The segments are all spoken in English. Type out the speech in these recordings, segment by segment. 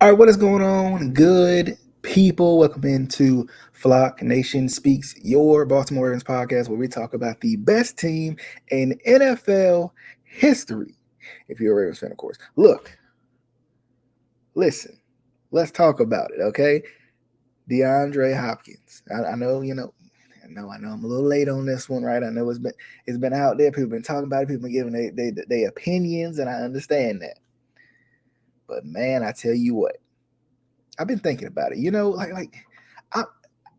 All right, what is going on, good people? Welcome into Flock Nation Speaks, your Baltimore Ravens podcast, where we talk about the best team in NFL history. If you're a Ravens fan, of course. Look, listen, let's talk about it, okay? Deandre Hopkins. I know, I know I'm a little late on this one, right? I know it's been out there. People been talking about it. People been giving their opinions, and I understand that. But man, I tell you what. I've been thinking about it. I,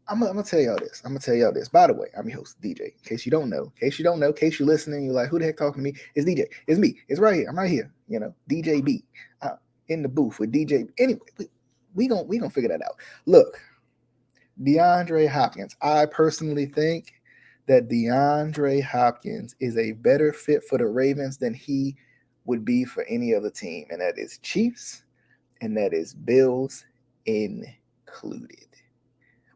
I'm gonna tell y'all this. I'm gonna tell y'all this. By the way, I'm your host, DJ. In case you don't know, in case you're listening, you're like, who the heck talking to me? It's DJ. It's me. It's right here. I'm right here. DJ B, in the booth with DJ. Anyway, we gonna figure that out. Look, DeAndre Hopkins. I personally think that DeAndre Hopkins is a better fit for the Ravens than he would be for any other team, and that is Chiefs, and that is Bills included.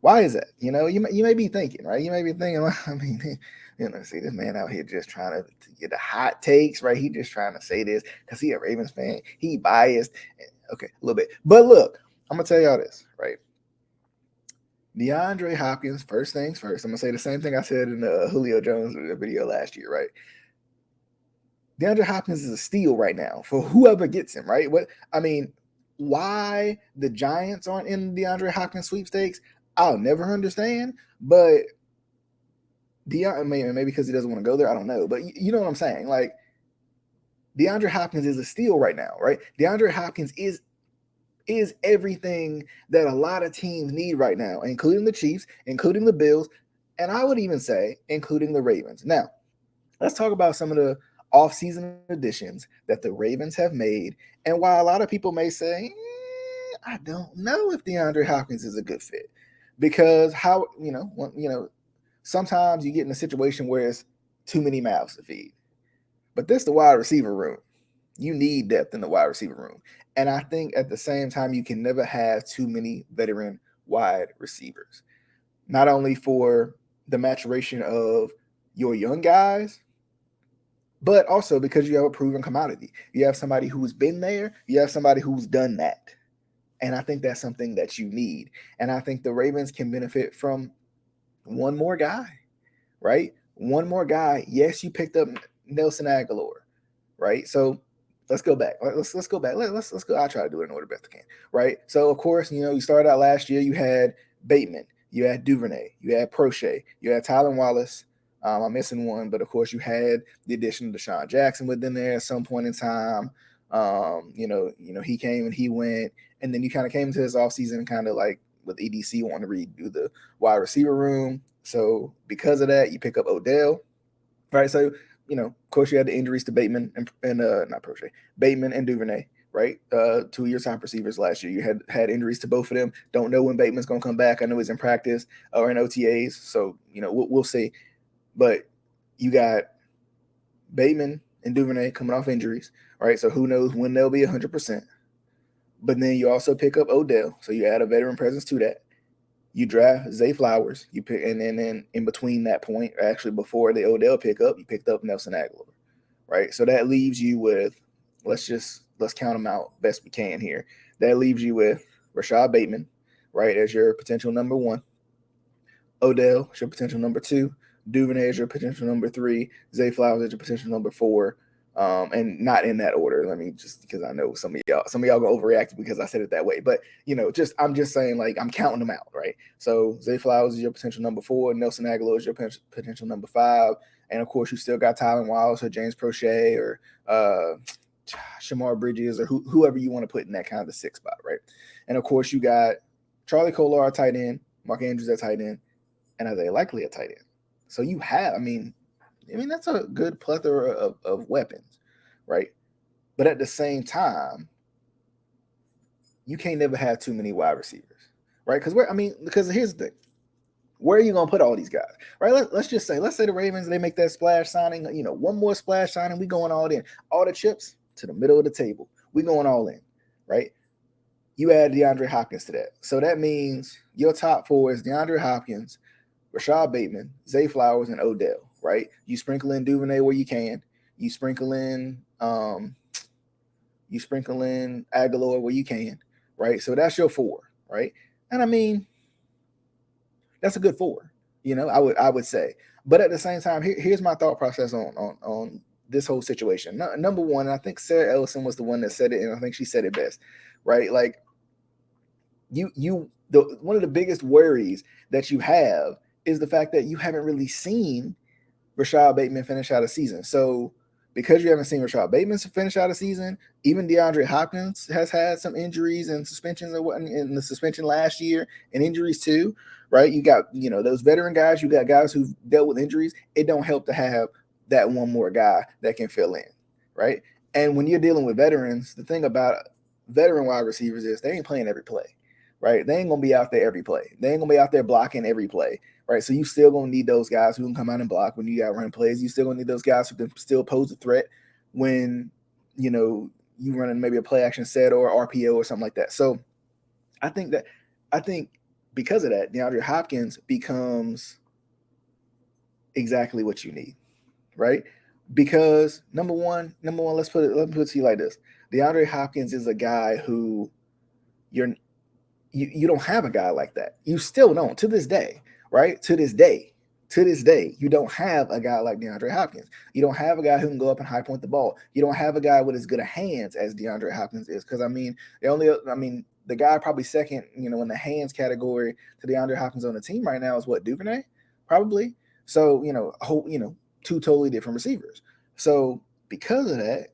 Why is that? You may be thinking, right? You may be thinking, well, I mean, see this man out here just trying to get the hot takes, right? He just trying to say this because he a Ravens fan. He biased. Okay, a little bit. But look, I'm going to tell y'all this, right? DeAndre Hopkins, first things first. I'm going to say the same thing I said in the Julio Jones video last year, right? DeAndre Hopkins is a steal right now for whoever gets him, right? Why the Giants aren't in DeAndre Hopkins sweepstakes, I'll never understand. But maybe because he doesn't want to go there, I don't know. But you know what I'm saying? Like, DeAndre Hopkins is a steal right now, right? DeAndre Hopkins is everything that a lot of teams need right now, including the Chiefs, including the Bills, and I would even say including the Ravens. Now, let's talk about some of the offseason additions that the Ravens have made, and why a lot of people may say, I don't know if DeAndre Hopkins is a good fit, because sometimes you get in a situation where it's too many mouths to feed. But this is the wide receiver room. You need depth in the wide receiver room, and I think at the same time you can never have too many veteran wide receivers. Not only for the maturation of your young guys, but also because you have a proven commodity. You have somebody who's been there, you have somebody who's done that. And I think that's something that you need. And I think the Ravens can benefit from one more guy, right? One more guy. Yes, you picked up Nelson Aguilar, right? So let's go back. Let's go back. Let's go. I'll try to do it in order best I can, right? So of course, you started out last year. You had Bateman, you had Duvernay, you had Prochet, you had Tylen Wallace. I'm missing one, but of course you had the addition of Deshaun Jackson within there at some point in time. He came and he went, and then you kind of came into this offseason kind of like with EDC wanting to redo the wide receiver room. So because of that, you pick up Odell, right? So of course, you had the injuries to Bateman and not Prochet, Bateman and Duvernay, right? 2 year top receivers last year. You had injuries to both of them. Don't know when Bateman's going to come back. I know he's in practice or in OTAs, so we'll see. But you got Bateman and Duvernay coming off injuries, right? So who knows when they'll be 100%. But then you also pick up Odell, so you add a veteran presence to that. You draft Zay Flowers, you pick, and then in between that point, actually before the Odell pickup, you picked up Nelson Aguilar, right? So that leaves you with, let's count them out best we can here. That leaves you with Rashad Bateman, right, as your potential number one. Odell is your potential number two. Duvernay is your potential number three. Zay Flowers is your potential number four. And not in that order. Let me just, because I know some of y'all gonna overreact because I said it that way. But I'm just saying, like, I'm counting them out, right? So Zay Flowers is your potential number four. Nelson Aguilar is your potential number five, and of course you still got Tylen Wallace or James Prochet or Shamar Bridges or whoever you want to put in that kind of the sixth spot, right? And of course you got Charlie Kolar at tight end, Mark Andrews at tight end, and Isaiah Likely at tight end. So you have, I mean, that's a good plethora of weapons, right? But at the same time, you can't never have too many wide receivers, right? Because here's the thing. Where are you going to put all these guys, right? Let's say the Ravens, they make that splash signing, one more splash signing, we going all in. All the chips to the middle of the table. We going all in, right? You add DeAndre Hopkins to that. So that means your top four is DeAndre Hopkins, Rashad Bateman, Zay Flowers, and Odell, right? You sprinkle in Duvernay where you can. You sprinkle in Aguilar where you can, right? So that's your 4, right? And I mean, that's a good 4. I would say. But at the same time, here's my thought process on this whole situation. Number one, I think Sarah Ellison was the one that said it, and I think she said it best, right? Like one of the biggest worries that you have is the fact that you haven't really seen Rashad Bateman finish out a season. So because you haven't seen Rashad Bateman finish out a season, even Deandre Hopkins has had some injuries and suspensions and what in the suspension last year and injuries too, right? You got those veteran guys, you got guys who've dealt with injuries. It don't help to have that one more guy that can fill in, right? And when you're dealing with veterans, the thing about veteran wide receivers is they ain't playing every play, right? They ain't gonna be out there every play. They ain't gonna be out there blocking every play, right? So you still gonna need those guys who can come out and block when you got run plays. You still gonna need those guys who can still pose a threat when you running maybe a play action set or RPO or something like that. So I think because of that, DeAndre Hopkins becomes exactly what you need, right? Because number one, let me put it to you like this: DeAndre Hopkins is a guy who you're you don't have a guy like that. You still don't to this day, right? To this day, you don't have a guy like DeAndre Hopkins. You don't have a guy who can go up and high point the ball. You don't have a guy with as good a hands as DeAndre Hopkins is. Because the guy probably second, in the hands category to DeAndre Hopkins on the team right now is what, Duvernay, probably. So two totally different receivers. So because of that,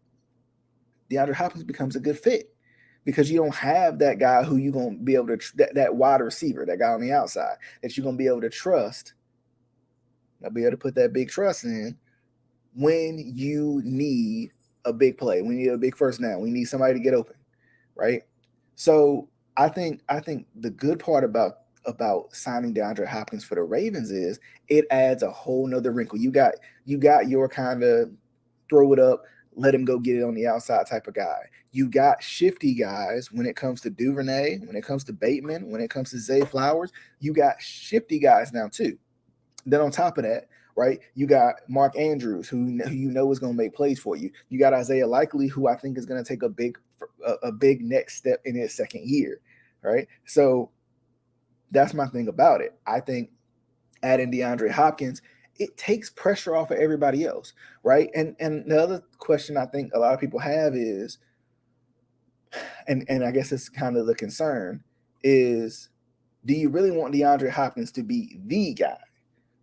DeAndre Hopkins becomes a good fit because you don't have that guy who you're going to be able to, that wide receiver, that guy on the outside that you're going to be able to trust. I'll be able to put that big trust in when you need a big play, when you need a big first down, when you need somebody to get open, right? So I think the good part about signing DeAndre Hopkins for the Ravens is it adds a whole nother wrinkle. You got your kind of throw it up, let him go get it on the outside type of guy. You got shifty guys when it comes to Duvernay, when it comes to Bateman, when it comes to Zay Flowers. You got shifty guys now too. Then on top of that, right, you got Mark Andrews, who is going to make plays for you. You got Isaiah Likely, who I think is going to take a big next step in his second year, right? So that's my thing about it. I think adding DeAndre Hopkins, it takes pressure off of everybody else, right? And the other question I think a lot of people have is, and I guess it's kind of the concern, is do you really want DeAndre Hopkins to be the guy,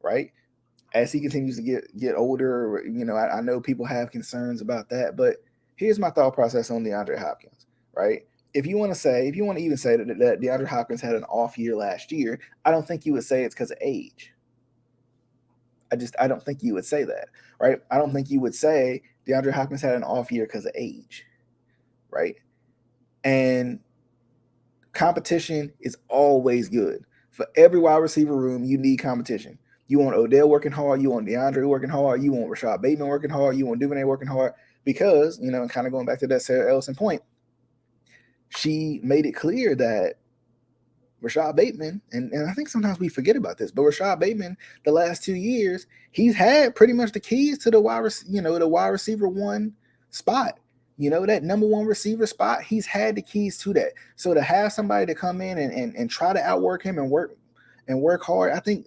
right? As he continues to get older, I know people have concerns about that, but here's my thought process on DeAndre Hopkins, right? If you want to even say that DeAndre Hopkins had an off year last year, I don't think you would say it's because of age. I don't think you would say that, right? I don't think you would say DeAndre Hopkins had an off year because of age, right? And competition is always good. For every wide receiver room, you need competition. You want Odell working hard, you want DeAndre working hard, you want Rashad Bateman working hard, you want Duvernay working hard, because, and kind of going back to that Sarah Ellison point, she made it clear that Rashad Bateman, and I think sometimes we forget about this, but Rashad Bateman, the last 2 years, he's had pretty much the keys to the wide receiver one spot. That number one receiver spot, he's had the keys to that. So to have somebody to come in and try to outwork him and work hard, I think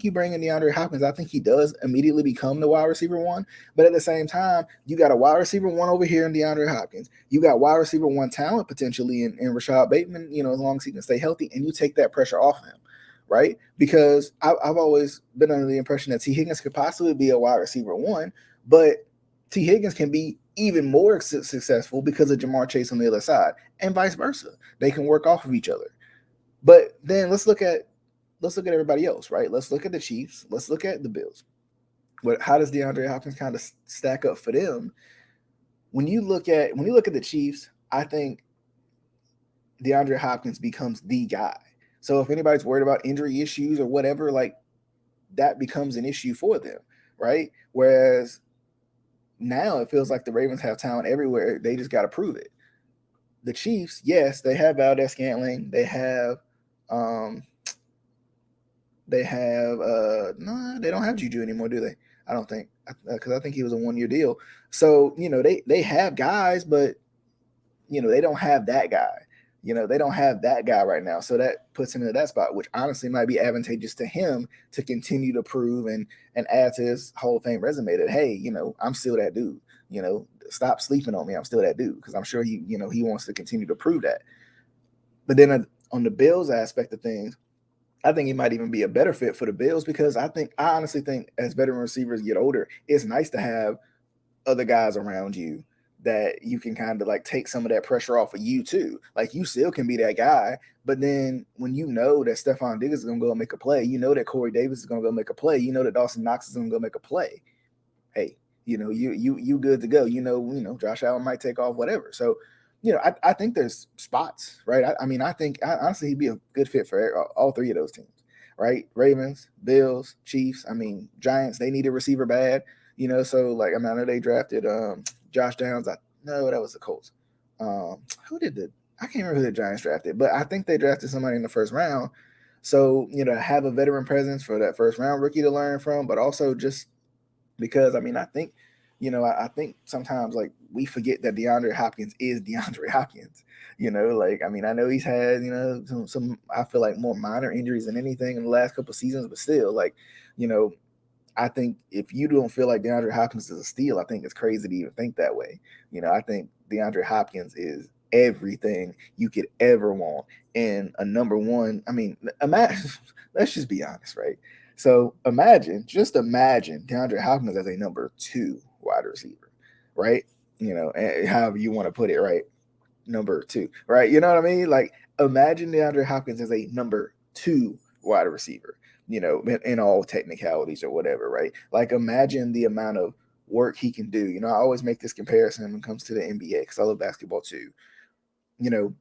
you bring in DeAndre Hopkins, I think he does immediately become the wide receiver one. But at the same time, you got a wide receiver one over here in DeAndre Hopkins. You got wide receiver one talent potentially in Rashad Bateman, as long as he can stay healthy, and you take that pressure off him, right? Because I've always been under the impression that T. Higgins could possibly be a wide receiver one, but T. Higgins can be even more successful because of Jamar Chase on the other side, and vice versa. They can work off of each other. But then let's look at everybody else, right? Let's look at the Chiefs. Let's look at the Bills. How does DeAndre Hopkins kind of stack up for them? When you look at the Chiefs, I think DeAndre Hopkins becomes the guy. So if anybody's worried about injury issues or whatever, like, that becomes an issue for them, right? Whereas now it feels like the Ravens have talent everywhere. They just got to prove it. The Chiefs, yes, they have Valdez-Scantling. They have no, they don't have Juju anymore, do they? I don't think, because I think he was a 1-year deal. So they have guys, but they don't have that guy. They don't have that guy right now. So that puts him into that spot, which honestly might be advantageous to him to continue to prove and add to his Hall of Fame resume that, hey, I'm still that dude. Stop sleeping on me. I'm still that dude, because I'm sure he wants to continue to prove that. But then on the Bills aspect of things, I think he might even be a better fit for the Bills, because I honestly think as veteran receivers get older, it's nice to have other guys around you that you can kind of like take some of that pressure off of you too. Like, you still can be that guy, but then when you know that Stephon Diggs is gonna go make a play, you know that Corey Davis is gonna go make a play, you know that Dawson Knox is gonna go make a play. Hey, you good to go. Josh Allen might take off, whatever. So, I think there's spots, right? I think honestly he'd be a good fit for all three of those teams, right? Ravens, Bills, Chiefs. Giants, they need a receiver bad. So like, I know they drafted Josh Downs. No, that was the Colts. Who did I can't remember who the Giants drafted, but I think they drafted somebody in the first round. So, have a veteran presence for that first round rookie to learn from, but also just because I think, I think sometimes like we forget that DeAndre Hopkins is DeAndre Hopkins. Like, I know he's had some I feel like more minor injuries than anything in the last couple of seasons, but still, like, you know I think if you don't feel like DeAndre Hopkins is a steal, I think it's crazy to even think that way. I think DeAndre Hopkins is everything you could ever want in a number one. Imagine, let's just be honest, right? So just imagine DeAndre Hopkins as a number two wide receiver, right? However you want to put it, right? Number two, right? You know what I mean? Like, imagine DeAndre Hopkins as a number two wide receiver, in all technicalities or whatever, right? Like, imagine the amount of work he can do. I always make this comparison when it comes to the NBA, because I love basketball too. You know,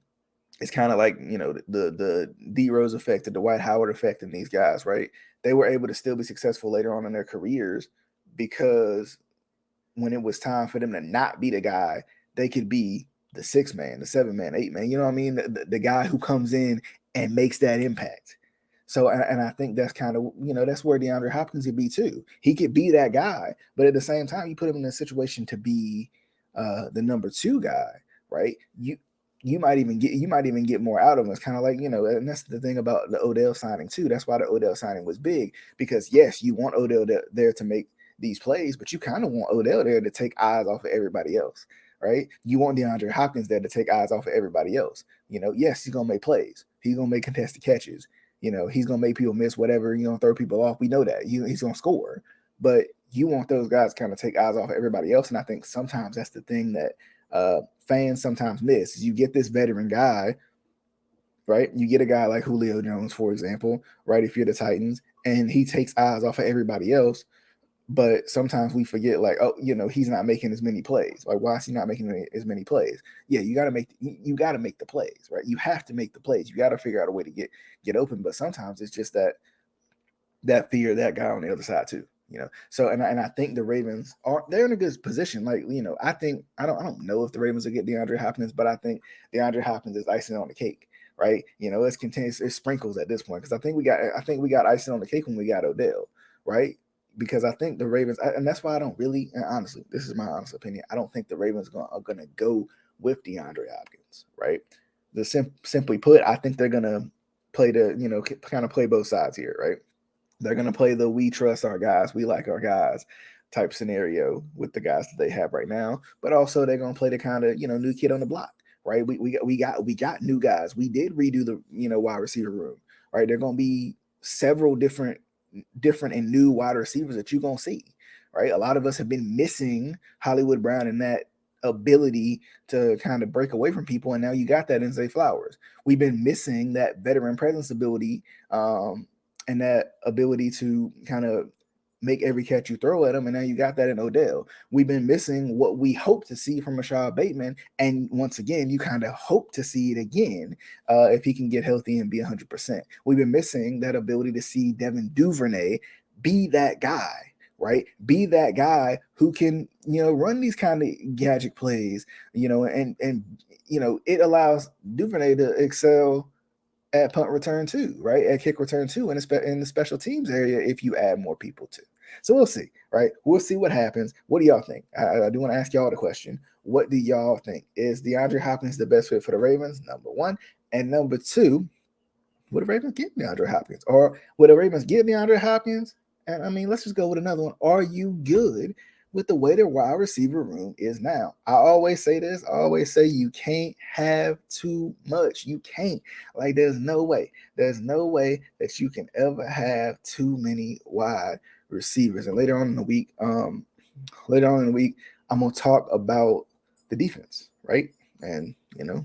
it's kind of like, the D Rose effect, the Dwight Howard effect, and these guys, right? They were able to still be successful later on in their careers because when it was time for them to not be the guy, they could be the 6 man, the 7 man, 8 man. You know what I mean? The guy who comes in and makes that impact. So, and I think that's kind of, that's where DeAndre Hopkins could be too. He could be that guy, but at the same time, you put him in a situation to be the number two guy, right? You might even get more out of him. It's kind of like, and that's the thing about the Odell signing too. That's why the Odell signing was big, because yes, you want Odell there to make these plays, but you kind of want Odell there to take eyes off of everybody else, right? You want DeAndre Hopkins there to take eyes off of everybody else. Yes, he's gonna make plays. He's gonna make contested catches. He's gonna make people miss whatever. Throw people off. We know that. He's gonna score, but you want those guys to kind of take eyes off of everybody else. And I think sometimes that's the thing that fans sometimes miss. Is you get this veteran guy, right? You get a guy like Julio Jones, for example, right? If you're the Titans, and he takes eyes off of everybody else. But sometimes we forget, like, oh, he's not making as many plays. Like, why is he not making as many plays? Yeah, you got to make the plays, right? You have to make the plays. You got to figure out a way to get open. But sometimes it's just that fear of that guy on the other side too. So and I think the Ravens they're in a good position. Like, I think I don't know if the Ravens will get DeAndre Hopkins, but I think DeAndre Hopkins is icing on the cake, right? It's continuous, it's sprinkles at this point, because I think we got icing on the cake when we got Odell, right? Because I think the Ravens, and that's why I don't really, and honestly, this is my honest opinion, I don't think the Ravens are going to go with DeAndre Hopkins, right? Simply put, I think they're going to play kind of play both sides here, right? They're going to play the we trust our guys, we like our guys type scenario with the guys that they have right now, but also they're going to play the kind of, new kid on the block, right? We got new guys. We did redo the, wide receiver room, right? They're going to be several different and new wide receivers that you're going to see, right? A lot of us have been missing Hollywood Brown and that ability to kind of break away from people, and now you got that in Zay Flowers. We've been missing that veteran presence ability, and that ability to kind of make every catch you throw at him, and now you got that in Odell. We've been missing what we hope to see from Rashad Bateman, and once again, you kind of hope to see it again if he can get healthy and be 100%. We've been missing that ability to see Devin Duvernay be that guy, right? Be that guy who can, run these kind of gadget plays, and it allows Duvernay to excel at punt return too, right? At kick return too, in the special teams area, if you add more people too. So we'll see, right? We'll see what happens. What do y'all think? I do want to ask y'all the question. What do y'all think? Is DeAndre Hopkins the best fit for the Ravens? Number one. And number two, would the Ravens get DeAndre Hopkins? Or would the Ravens get DeAndre Hopkins? And I mean, let's just go with another one. Are you good with the way the wide receiver room is now? I always say this. I always say you can't have too much. You can't. Like, there's no way. There's no way that you can ever have too many wide receivers. And later on in the week, I'm gonna talk about the defense, right? And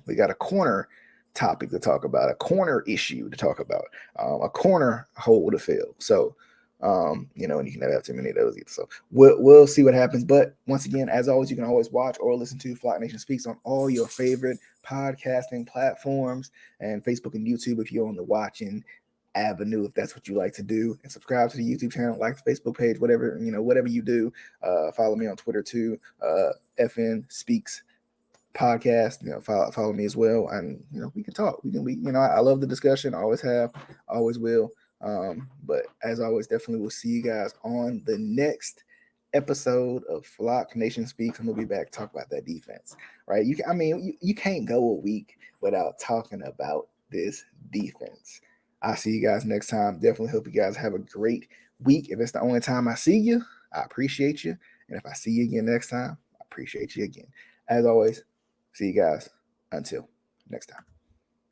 we got a corner topic to talk about, a corner issue to talk about, a corner hole to fill. So, and you can never have too many of those either. So we'll see what happens. But once again, as always, you can always watch or listen to Flock Nation Speaks on all your favorite podcasting platforms and Facebook and YouTube if you're on the watching avenue, if that's what you like to do, and subscribe to the YouTube channel, like the Facebook page, whatever you do. Follow me on Twitter too, FN Speaks podcast. Follow me as well, and we can talk. I love the discussion. I always have, always will. But as always, definitely we'll see you guys on the next episode of Flock Nation Speaks. I'm gonna be back to talk about that defense, right? You can't go a week without talking about this defense. I'll see you guys next time. Definitely hope you guys have a great week. If it's the only time I see you, I appreciate you. And if I see you again next time, I appreciate you again. As always, see you guys until next time.